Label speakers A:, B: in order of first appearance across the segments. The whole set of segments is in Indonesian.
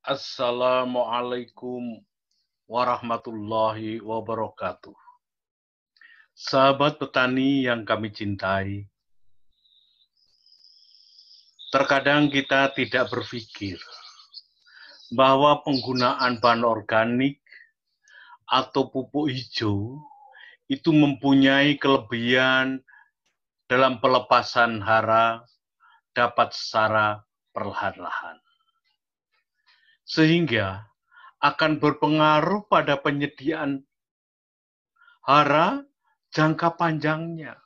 A: Assalamualaikum warahmatullahi wabarakatuh. Sahabat petani yang kami cintai, terkadang kita tidak berpikir bahwa penggunaan bahan organik atau pupuk hijau itu mempunyai kelebihan dalam pelepasan hara dapat secara perlahan-lahan. Sehingga akan berpengaruh pada penyediaan hara jangka panjangnya.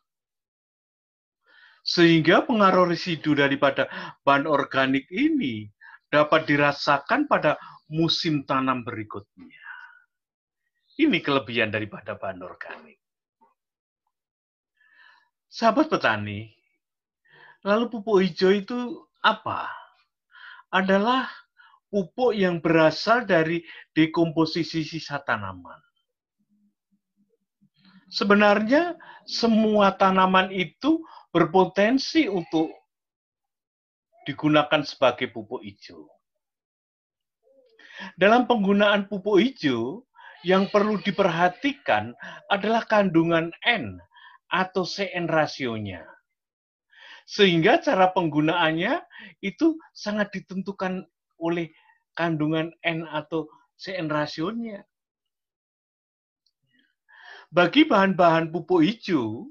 A: Sehingga pengaruh residu daripada bahan organik ini dapat dirasakan pada musim tanam berikutnya. Ini kelebihan daripada bahan organik. Sahabat petani, lalu pupuk hijau itu apa? Adalah pupuk yang berasal dari dekomposisi sisa tanaman. Sebenarnya semua tanaman itu berpotensi untuk digunakan sebagai pupuk hijau. Dalam penggunaan pupuk hijau, yang perlu diperhatikan adalah kandungan N atau CN rasionya. Sehingga cara penggunaannya itu sangat ditentukan oleh kandungan N atau CN rasionya. Bagi bahan-bahan pupuk hijau,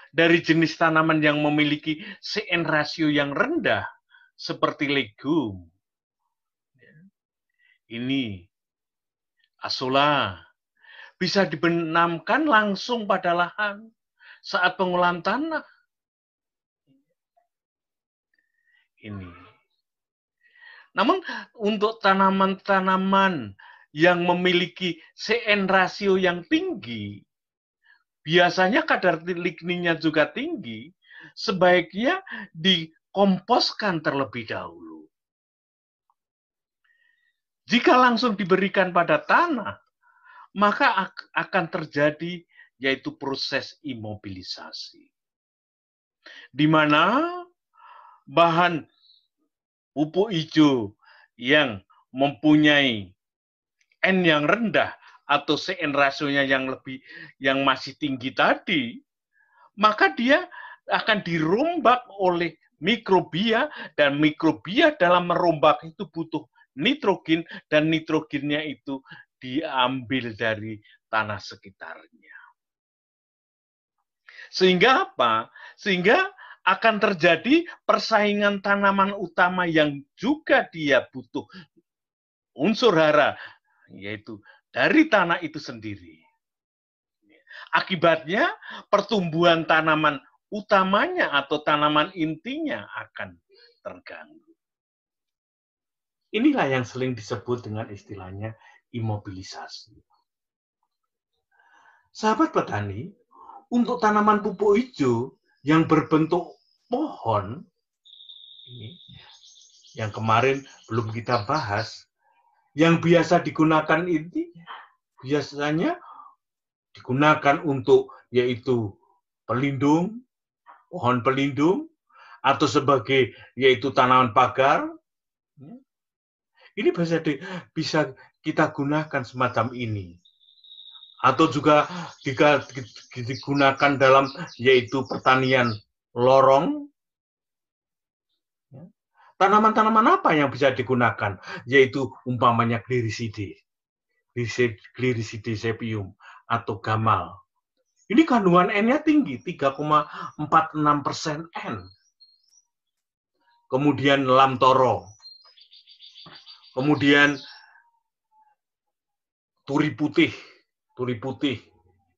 A: dari jenis tanaman yang memiliki CN rasio yang rendah, seperti legum, ini asola, bisa dibenamkan langsung pada lahan saat pengolahan tanah. Ini. Namun untuk tanaman-tanaman yang memiliki CN rasio yang tinggi, biasanya kadar ligninnya juga tinggi, sebaiknya dikomposkan terlebih dahulu. Jika langsung diberikan pada tanah, maka akan terjadi yaitu proses imobilisasi. Di mana bahan pupuk hijau yang mempunyai N yang rendah atau CN rasionya yang masih tinggi tadi, maka dia akan dirombak oleh mikrobia, dan mikrobia dalam merombak itu butuh nitrogen, dan nitrogennya itu diambil dari tanah sekitarnya. Sehingga apa? Sehingga akan terjadi persaingan tanaman utama yang juga dia butuh unsur hara, yaitu dari tanah itu sendiri. Akibatnya pertumbuhan tanaman utamanya atau tanaman intinya akan terganggu. Inilah yang sering disebut dengan istilahnya imobilisasi. Sahabat petani, untuk tanaman pupuk hijau yang berbentuk pohon, ini yang kemarin belum kita bahas, yang biasa digunakan ini biasanya digunakan untuk yaitu pelindung, pohon pelindung, atau sebagai yaitu tanaman pagar. Ini bisa kita gunakan semacam ini. Atau juga jika digunakan dalam yaitu pertanian lorong. Tanaman-tanaman apa yang bisa digunakan? Yaitu umpamanya Gliricidae, Gliricidae atau gamal. Ini kandungan N-nya tinggi, 3,46% N. Kemudian lamtoro. Kemudian turi putih.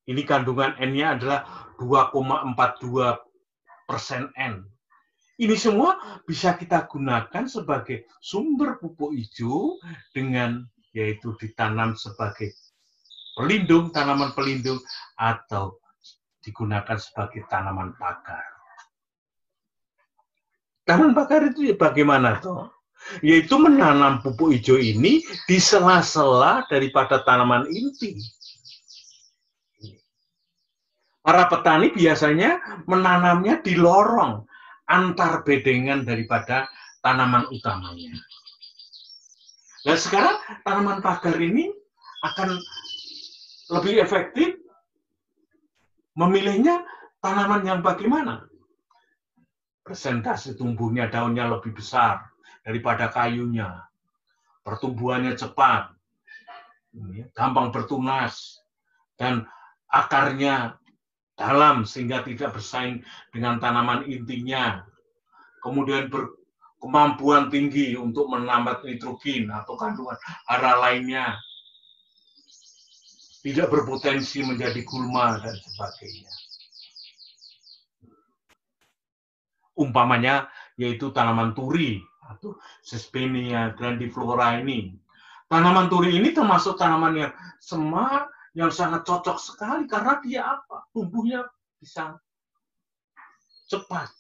A: Ini kandungan N-nya adalah 2,42% N. Ini semua bisa kita gunakan sebagai sumber pupuk hijau dengan yaitu ditanam sebagai pelindung, tanaman pelindung, atau digunakan sebagai tanaman pagar. Tanaman pagar itu bagaimana toh? Yaitu menanam pupuk hijau ini di sela-sela daripada tanaman inti. Para petani biasanya menanamnya di lorong antar bedengan daripada tanaman utamanya. Nah, sekarang tanaman pagar ini akan lebih efektif memilihnya tanaman yang bagaimana? Presentasi tumbuhnya daunnya lebih besar daripada kayunya, pertumbuhannya cepat, gampang bertunas, dan akarnya dalam sehingga tidak bersaing dengan tanaman intinya. Kemudian berkemampuan tinggi untuk menambah nitrogen atau kandungan hara lainnya. Tidak berpotensi menjadi gulma dan sebagainya. Umpamanya yaitu tanaman turi atau Sesbania grandiflora ini. Tanaman turi ini termasuk tanaman yang semak yang sangat cocok sekali karena dia apa? Tumbuhnya bisa cepat.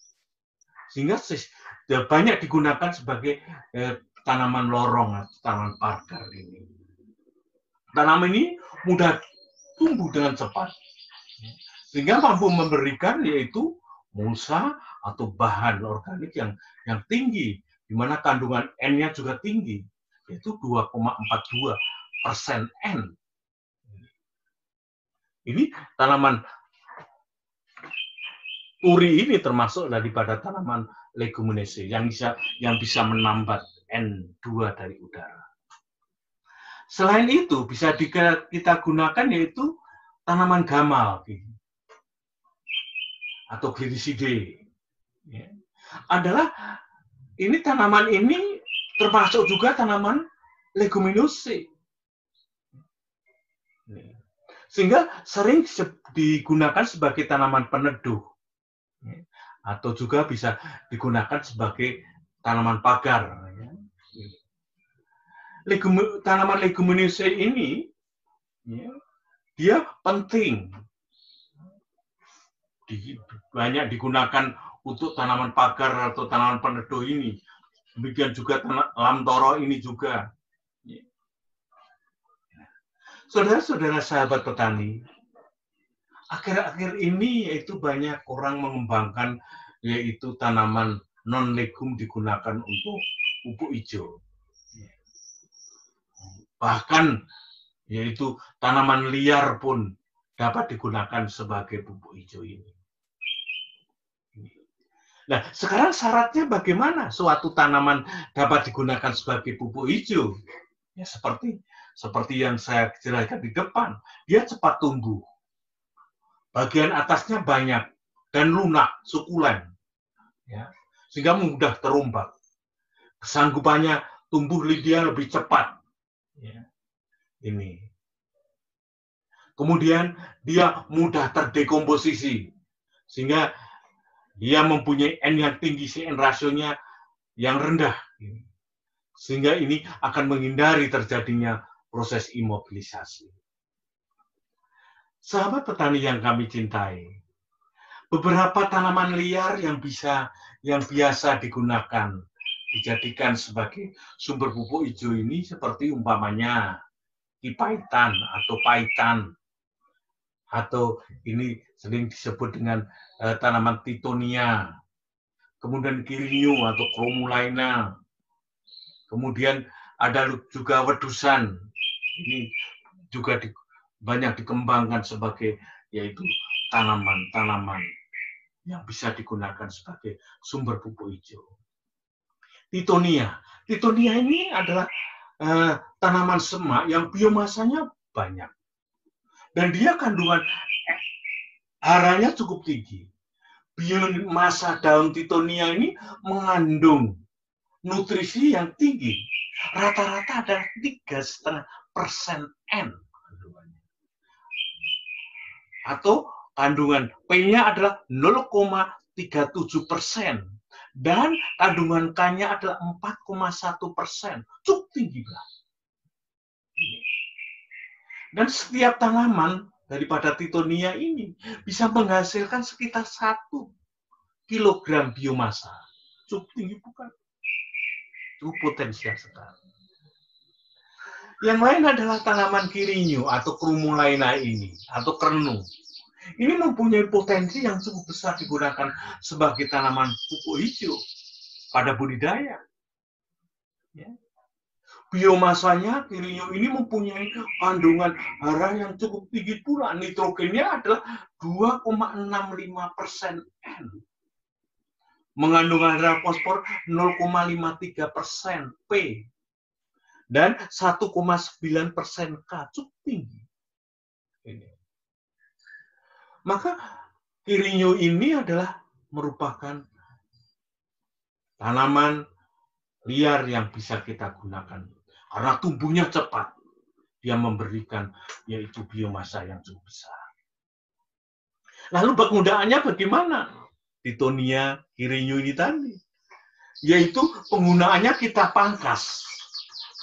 A: Sehingga banyak digunakan sebagai tanaman lorong atau tanaman pagar ini. Tanaman ini mudah tumbuh dengan cepat. Sehingga mampu memberikan yaitu mulsa atau bahan organik yang tinggi, di mana kandungan N-nya juga tinggi, yaitu 2,42% N. Ini tanaman turi ini termasuk daripada tanaman leguminase yang bisa menambat N2 dari udara. Selain itu bisa kita gunakan yaitu tanaman gamal atau glycide. Adalah ini tanaman ini termasuk juga tanaman leguminose. Sehingga sering digunakan sebagai tanaman peneduh. Atau juga bisa digunakan sebagai tanaman pagar. Tanaman leguminose ini dia penting. Banyak digunakan untuk tanaman pagar atau tanaman peneduh ini. Demikian juga lamtoro ini juga. Saudara-saudara sahabat petani, akhir-akhir ini yaitu banyak orang mengembangkan yaitu tanaman non-legum digunakan untuk pupuk hijau. Bahkan yaitu tanaman liar pun dapat digunakan sebagai pupuk hijau ini. Nah, sekarang syaratnya bagaimana suatu tanaman dapat digunakan sebagai pupuk hijau? Ya, seperti yang saya jelaskan di depan, dia cepat tumbuh. Bagian atasnya banyak dan lunak, sukulen, ya, sehingga mudah terombak. Kesanggupannya tumbuh dia lebih cepat. Ya, ini. Kemudian dia mudah terdekomposisi, sehingga dia mempunyai N yang tinggi, CN rasionya yang rendah. Sehingga ini akan menghindari terjadinya proses imobilisasi. Sahabat petani yang kami cintai, beberapa tanaman liar yang biasa digunakan, dijadikan sebagai sumber pupuk hijau ini seperti umpamanya kipaitan atau paitan, atau ini sering disebut dengan tanaman titonia, kemudian kirinyu atau chromulaena, kemudian ada juga wedusan, ini juga banyak dikembangkan sebagai yaitu tanaman-tanaman yang bisa digunakan sebagai sumber pupuk hijau. Titonia ini adalah tanaman semak yang biomasanya banyak dan dia kandungan haranya cukup tinggi. Biomasa daun titonia ini mengandung nutrisi yang tinggi, rata-rata ada 3,5% N. Atau kandungan P-nya adalah 0,37% dan kandungan K-nya adalah 4,1%. Cukup tinggi, Bang. Dan setiap tanaman daripada titonia ini bisa menghasilkan sekitar 1 kilogram biomasa. Cukup tinggi bukan? Cukup potensial sekali. Yang lain adalah tanaman kirinyu atau chromulaena ini, atau kernu. Ini mempunyai potensi yang cukup besar digunakan sebagai tanaman pupuk hijau pada budidaya. Ya. Biomasanya Kirinyo ini mempunyai kandungan hara yang cukup tinggi pula. Nitrogennya adalah 2,65%. Mengandung hara fosfor 0,53% P. Dan 1,9% K. Cukup tinggi. Ini. Maka Kirinyo ini adalah merupakan tanaman liar yang bisa kita gunakan. Karena tumbuhnya cepat. Dia memberikan yaitu biomasa yang cukup besar. Lalu penggunaannya bagaimana? Titonia Kirinyo ini tadi. Yaitu penggunaannya kita pangkas.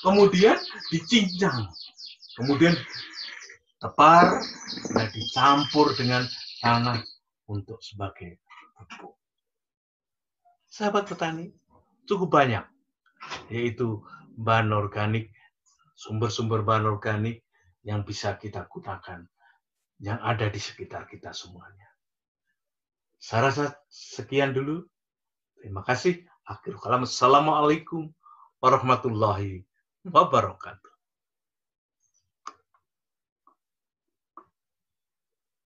A: Kemudian dicincang. Kemudian tepar dan dicampur dengan tanah untuk sebagai pupuk. Sahabat petani, cukup banyak. Yaitu bahan organik, sumber-sumber bahan organik yang bisa kita gunakan, yang ada di sekitar kita semuanya. Saya rasa sekian dulu. Terima kasih. Akhirul kalam. Assalamualaikum warahmatullahi wabarakatuh.